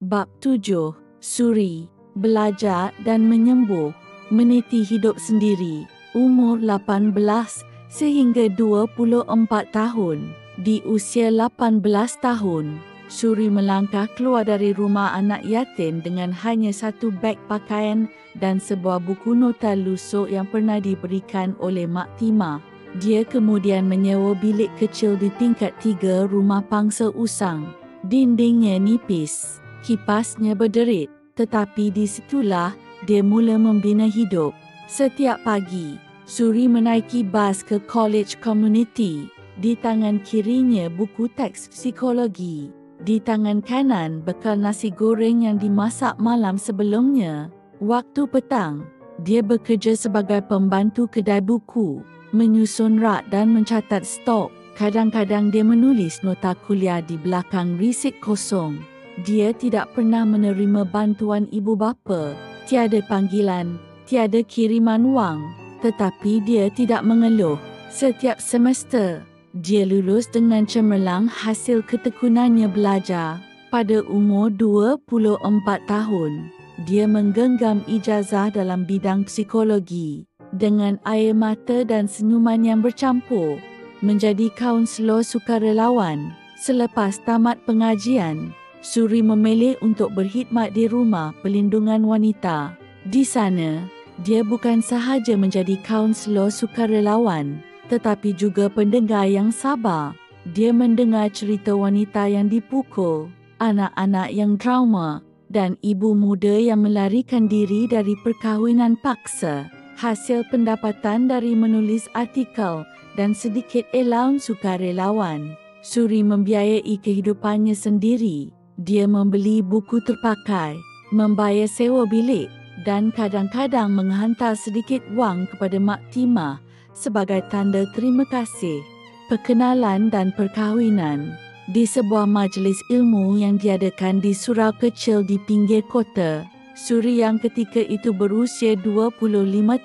Bab 7. Suri, belajar dan menyembuh, meniti hidup sendiri, umur 18 sehingga 24 tahun. Di usia 18 tahun, Suri melangkah keluar dari rumah anak yatim dengan hanya satu beg pakaian dan sebuah buku nota lusuk yang pernah diberikan oleh Mak Timah. Dia kemudian menyewa bilik kecil di tingkat 3 rumah pangsa usang. Dindingnya nipis, kipasnya berderit, tetapi di situlah dia mula membina hidup. Setiap pagi, Suri menaiki bas ke College Community. Di tangan kirinya buku teks psikologi. Di tangan kanan bekal nasi goreng yang dimasak malam sebelumnya. Waktu petang, dia bekerja sebagai pembantu kedai buku, menyusun rak dan mencatat stok. Kadang-kadang dia menulis nota kuliah di belakang risik kosong. Dia tidak pernah menerima bantuan ibu bapa, tiada panggilan, tiada kiriman wang, tetapi dia tidak mengeluh. Setiap semester, dia lulus dengan cemerlang hasil ketekunannya belajar. Pada umur 24 tahun, dia menggenggam ijazah dalam bidang psikologi. Dengan air mata dan senyuman yang bercampur, menjadi kaunselor sukarelawan. Selepas tamat pengajian, Suri memilih untuk berkhidmat di rumah pelindungan wanita. Di sana, dia bukan sahaja menjadi kaunselor sukarelawan, tetapi juga pendengar yang sabar. Dia mendengar cerita wanita yang dipukul, anak-anak yang trauma, dan ibu muda yang melarikan diri dari perkahwinan paksa. Hasil pendapatan dari menulis artikel dan sedikit allowance sukarelawan, Suri membiayai kehidupannya sendiri. Dia membeli buku terpakai, membayar sewa bilik dan kadang-kadang menghantar sedikit wang kepada Mak Timah sebagai tanda terima kasih. Perkenalan dan perkahwinan. Di sebuah majlis ilmu yang diadakan di surau kecil di pinggir kota, Suri yang ketika itu berusia 25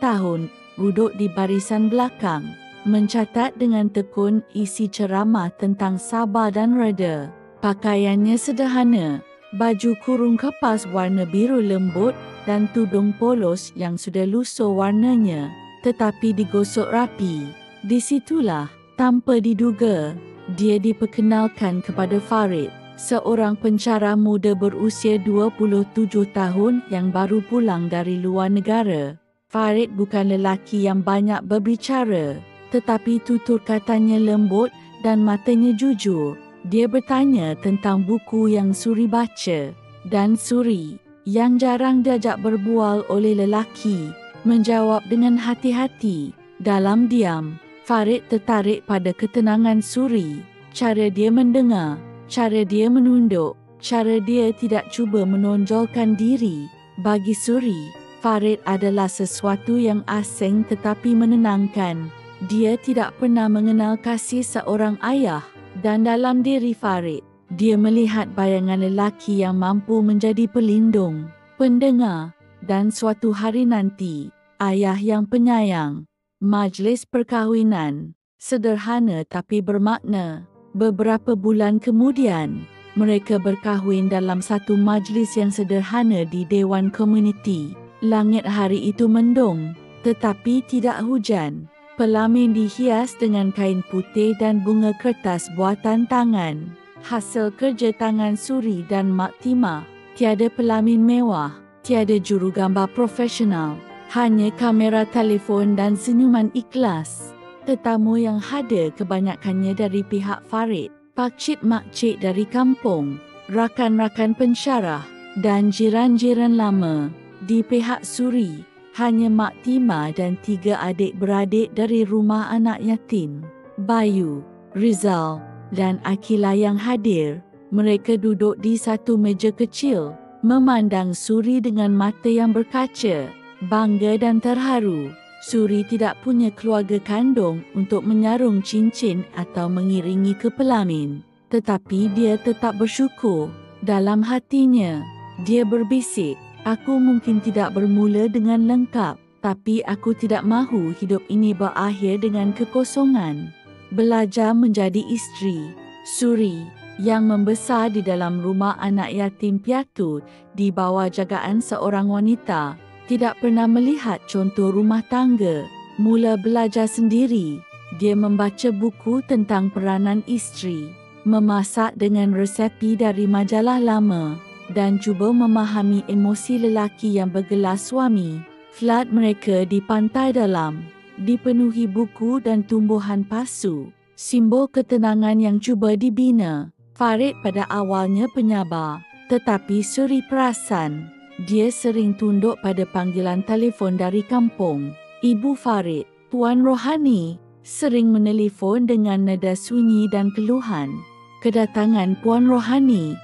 tahun duduk di barisan belakang, mencatat dengan tekun isi ceramah tentang sabar dan reda. Pakaiannya sederhana, baju kurung kapas warna biru lembut dan tudung polos yang sudah lusuh warnanya, tetapi digosok rapi. Di situlah, tanpa diduga, dia diperkenalkan kepada Farid, seorang pencara muda berusia 27 tahun yang baru pulang dari luar negara. Farid bukan lelaki yang banyak berbicara, tetapi tutur katanya lembut dan matanya jujur. Dia bertanya tentang buku yang Suri baca, dan Suri, yang jarang diajak berbual oleh lelaki, menjawab dengan hati-hati. Dalam diam, Farid tertarik pada ketenangan Suri, cara dia mendengar, cara dia menunduk, cara dia tidak cuba menonjolkan diri. Bagi Suri, Farid adalah sesuatu yang asing tetapi menenangkan. Dia tidak pernah mengenal kasih seorang ayah. Dan dalam diri Farid, dia melihat bayangan lelaki yang mampu menjadi pelindung, pendengar, dan suatu hari nanti, ayah yang penyayang. Majlis perkahwinan, sederhana tapi bermakna. Beberapa bulan kemudian, mereka berkahwin dalam satu majlis yang sederhana di Dewan Komuniti. Langit hari itu mendung, tetapi tidak hujan. Pelamin dihias dengan kain putih dan bunga kertas buatan tangan, hasil kerja tangan Suri dan Mak Timah. Tiada pelamin mewah, tiada jurugambar profesional, hanya kamera telefon dan senyuman ikhlas. Tetamu yang hadir kebanyakannya dari pihak Farid, pakcik-makcik dari kampung, rakan-rakan pensyarah, dan jiran-jiran lama. Di pihak Suri, hanya Mak Timah dan 3 adik-beradik dari rumah anak yatim, Bayu, Rizal, dan Akila yang hadir. Mereka duduk di satu meja kecil, memandang Suri dengan mata yang berkaca, bangga dan terharu. Suri tidak punya keluarga kandung untuk menyarung cincin atau mengiringi ke pelamin, tetapi dia tetap bersyukur. Dalam hatinya, dia berbisik, "Aku mungkin tidak bermula dengan lengkap, tapi aku tidak mahu hidup ini berakhir dengan kekosongan." Belajar menjadi isteri. Suri, yang membesar di dalam rumah anak yatim piatu di bawah jagaan seorang wanita, tidak pernah melihat contoh rumah tangga. Mula belajar sendiri, dia membaca buku tentang peranan isteri, memasak dengan resepi dari majalah lama, dan cuba memahami emosi lelaki yang bergelar suami. Flat mereka di pantai dalam, dipenuhi buku dan tumbuhan pasu, simbol ketenangan yang cuba dibina. Farid pada awalnya penyabar, tetapi Suri perasan. Dia sering tunduk pada panggilan telefon dari kampung. Ibu Farid, Puan Rohani, sering menelefon dengan nada sunyi dan keluhan. Kedatangan Puan Rohani,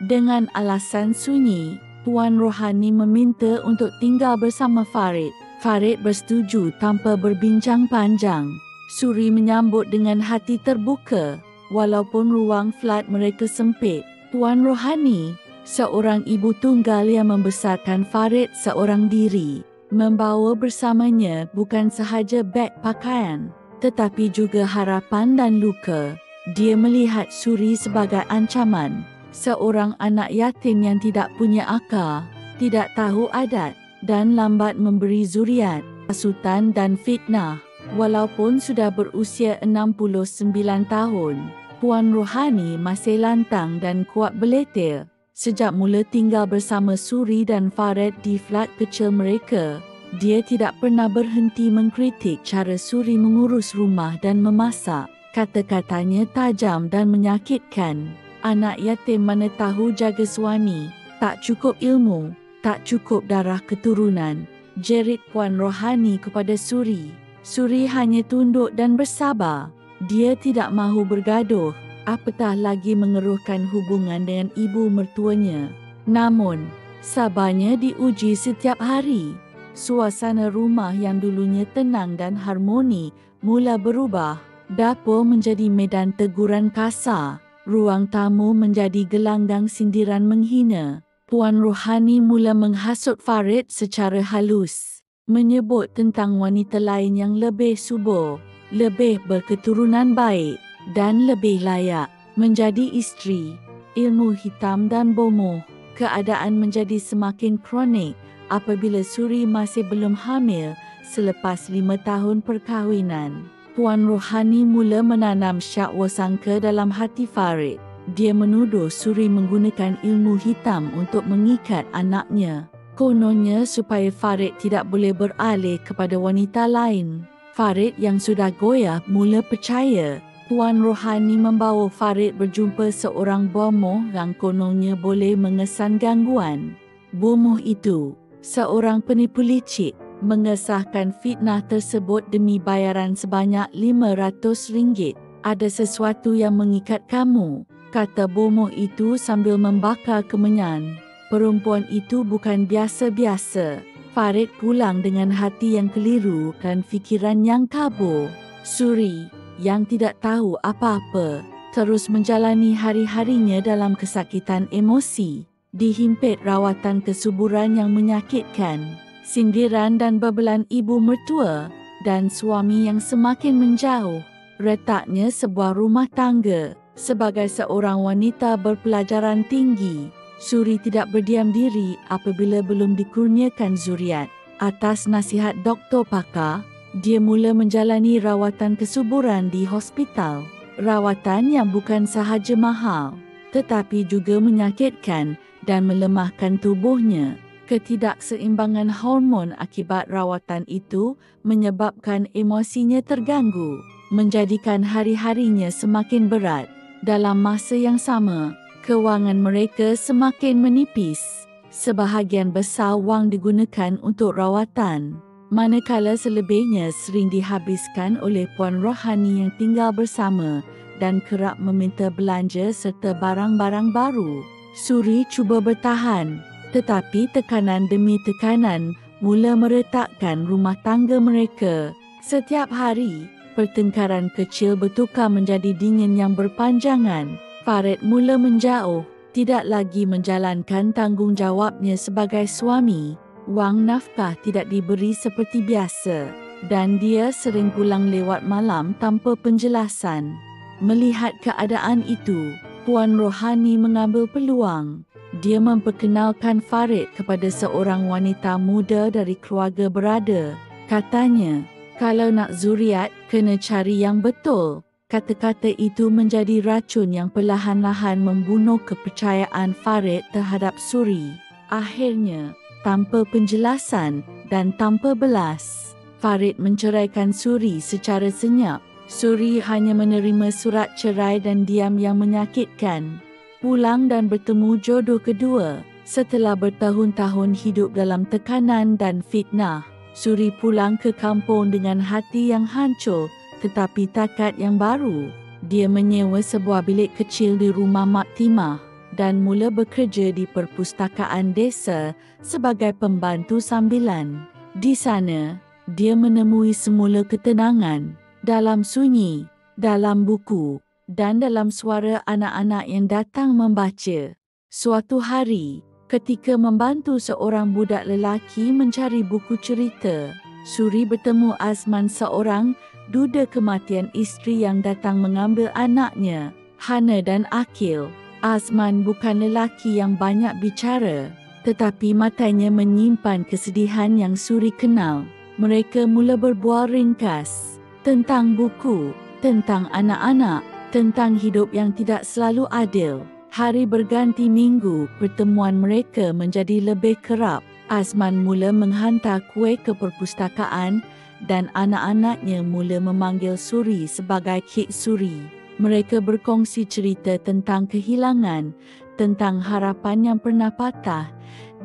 dengan alasan sunyi, Puan Rohani meminta untuk tinggal bersama Farid. Farid bersetuju tanpa berbincang panjang. Suri menyambut dengan hati terbuka. Walaupun ruang flat mereka sempit, Puan Rohani, seorang ibu tunggal yang membesarkan Farid seorang diri, membawa bersamanya bukan sahaja beg pakaian, tetapi juga harapan dan luka. Dia melihat Suri sebagai ancaman, seorang anak yatim yang tidak punya akal, tidak tahu adat, dan lambat memberi zuriat, hasutan dan fitnah. Walaupun sudah berusia 69 tahun, Puan Rohani masih lantang dan kuat beletir. Sejak mula tinggal bersama Suri dan Farid di flat kecil mereka, dia tidak pernah berhenti mengkritik cara Suri mengurus rumah dan memasak. Kata-katanya tajam dan menyakitkan. Anak yatim mana tahu jaga suami, tak cukup ilmu, tak cukup darah keturunan, jerit Puan Rohani kepada Suri. Suri hanya tunduk dan bersabar. Dia tidak mahu bergaduh, apatah lagi mengeruhkan hubungan dengan ibu mertuanya. Namun, sabarnya diuji setiap hari. Suasana rumah yang dulunya tenang dan harmoni mula berubah. Dapur menjadi medan teguran kasar. Ruang tamu menjadi gelanggang sindiran menghina. Puan Rohani mula menghasut Farid secara halus, menyebut tentang wanita lain yang lebih subur, lebih berketurunan baik, dan lebih layak menjadi isteri. Ilmu hitam dan bomoh. Keadaan menjadi semakin kronik apabila Suri masih belum hamil selepas 5 tahun perkahwinan. Puan Rohani mula menanam syakwa sangka dalam hati Farid. Dia menuduh Suri menggunakan ilmu hitam untuk mengikat anaknya. Kononnya supaya Farid tidak boleh beralih kepada wanita lain. Farid yang sudah goyah mula percaya. Puan Rohani membawa Farid berjumpa seorang bomoh yang kononnya boleh mengesan gangguan. Bomoh itu, seorang penipu licik, mengesahkan fitnah tersebut demi bayaran sebanyak RM500. Ada sesuatu yang mengikat kamu, kata bomoh itu sambil membakar kemenyan. Perempuan itu bukan biasa-biasa. Farid pulang dengan hati yang keliru dan fikiran yang kabur. Suri, yang tidak tahu apa-apa, terus menjalani hari-harinya dalam kesakitan emosi, dihimpit rawatan kesuburan yang menyakitkan, sindiran dan bebelan ibu mertua, dan suami yang semakin menjauh. Retaknya sebuah rumah tangga. Sebagai seorang wanita berpelajaran tinggi, Suri tidak berdiam diri apabila belum dikurniakan zuriat. Atas nasihat doktor pakar, dia mula menjalani rawatan kesuburan di hospital. Rawatan yang bukan sahaja mahal, tetapi juga menyakitkan dan melemahkan tubuhnya. Ketidakseimbangan hormon akibat rawatan itu menyebabkan emosinya terganggu, menjadikan hari-harinya semakin berat. Dalam masa yang sama, kewangan mereka semakin menipis. Sebahagian besar wang digunakan untuk rawatan, manakala selebihnya sering dihabiskan oleh Puan Rohani yang tinggal bersama dan kerap meminta belanja serta barang-barang baru. Suri cuba bertahan, tetapi tekanan demi tekanan mula meretakkan rumah tangga mereka. Setiap hari, pertengkaran kecil bertukar menjadi dingin yang berpanjangan. Farid mula menjauh, tidak lagi menjalankan tanggungjawabnya sebagai suami. Wang nafkah tidak diberi seperti biasa, dan dia sering pulang lewat malam tanpa penjelasan. Melihat keadaan itu, Tuan rohani mengambil peluang. Dia memperkenalkan Farid kepada seorang wanita muda dari keluarga berada. Katanya, kalau nak zuriat, kena cari yang betul. Kata-kata itu menjadi racun yang perlahan-lahan membunuh kepercayaan Farid terhadap Suri. Akhirnya, tanpa penjelasan dan tanpa belas, Farid menceraikan Suri secara senyap. Suri hanya menerima surat cerai dan diam yang menyakitkan. Pulang dan bertemu jodoh kedua. Setelah bertahun-tahun hidup dalam tekanan dan fitnah, Suri pulang ke kampung dengan hati yang hancur tetapi takad yang baru. Dia menyewa sebuah bilik kecil di rumah Mak Timah dan mula bekerja di perpustakaan desa sebagai pembantu sambilan. Di sana, dia menemui semula ketenangan. Dalam sunyi, dalam buku, dan dalam suara anak-anak yang datang membaca. Suatu hari, ketika membantu seorang budak lelaki mencari buku cerita, Suri bertemu Azman, seorang duda kematian isteri yang datang mengambil anaknya, Hana dan Akil. Azman bukan lelaki yang banyak bicara, tetapi matanya menyimpan kesedihan yang Suri kenal. Mereka mula berbual ringkas tentang buku, tentang anak-anak, tentang hidup yang tidak selalu adil. Hari berganti minggu, pertemuan mereka menjadi lebih kerap. Azman mula menghantar kuih ke perpustakaan dan anak-anaknya mula memanggil Suri sebagai Cik Suri. Mereka berkongsi cerita tentang kehilangan, tentang harapan yang pernah patah,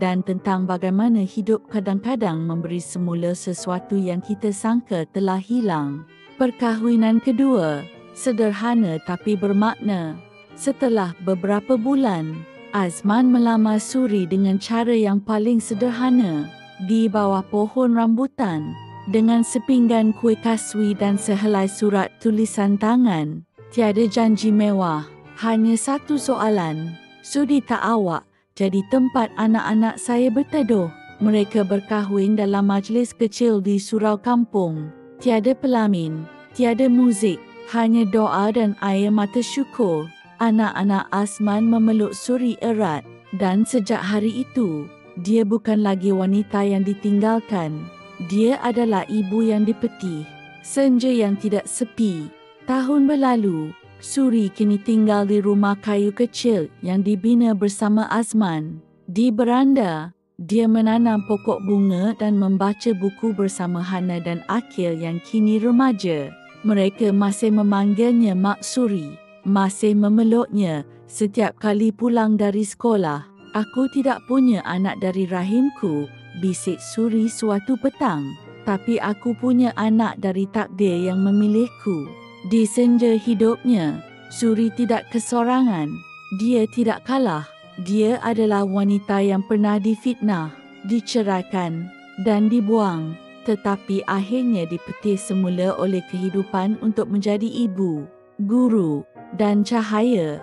dan tentang bagaimana hidup kadang-kadang memberi semula sesuatu yang kita sangka telah hilang. Perkahwinan kedua, sederhana tapi bermakna. Setelah beberapa bulan, Azman melamar Suri dengan cara yang paling sederhana, di bawah pohon rambutan, dengan sepinggan kuih kaswi dan sehelai surat tulisan tangan. Tiada janji mewah, hanya satu soalan. Sudi tak awak jadi tempat anak-anak saya berteduh? Mereka berkahwin dalam majlis kecil di surau kampung. Tiada pelamin, tiada muzik, hanya doa dan air mata syukur. Anak-anak Azman memeluk Suri erat dan sejak hari itu, dia bukan lagi wanita yang ditinggalkan. Dia adalah ibu yang dipetih. Senja yang tidak sepi. Tahun berlalu, Suri kini tinggal di rumah kayu kecil yang dibina bersama Azman. Di beranda, dia menanam pokok bunga dan membaca buku bersama Hana dan Akil yang kini remaja. Mereka masih memanggilnya Mak Suri, masih memeluknya setiap kali pulang dari sekolah. Aku tidak punya anak dari rahimku, bisik Suri suatu petang. Tapi aku punya anak dari takdir yang memilihku. Di senja hidupnya, Suri tidak kesorangan. Dia tidak kalah. Dia adalah wanita yang pernah difitnah, diceraikan, dan dibuang. Tetapi akhirnya dipetih semula oleh kehidupan untuk menjadi ibu, guru, dan cahaya.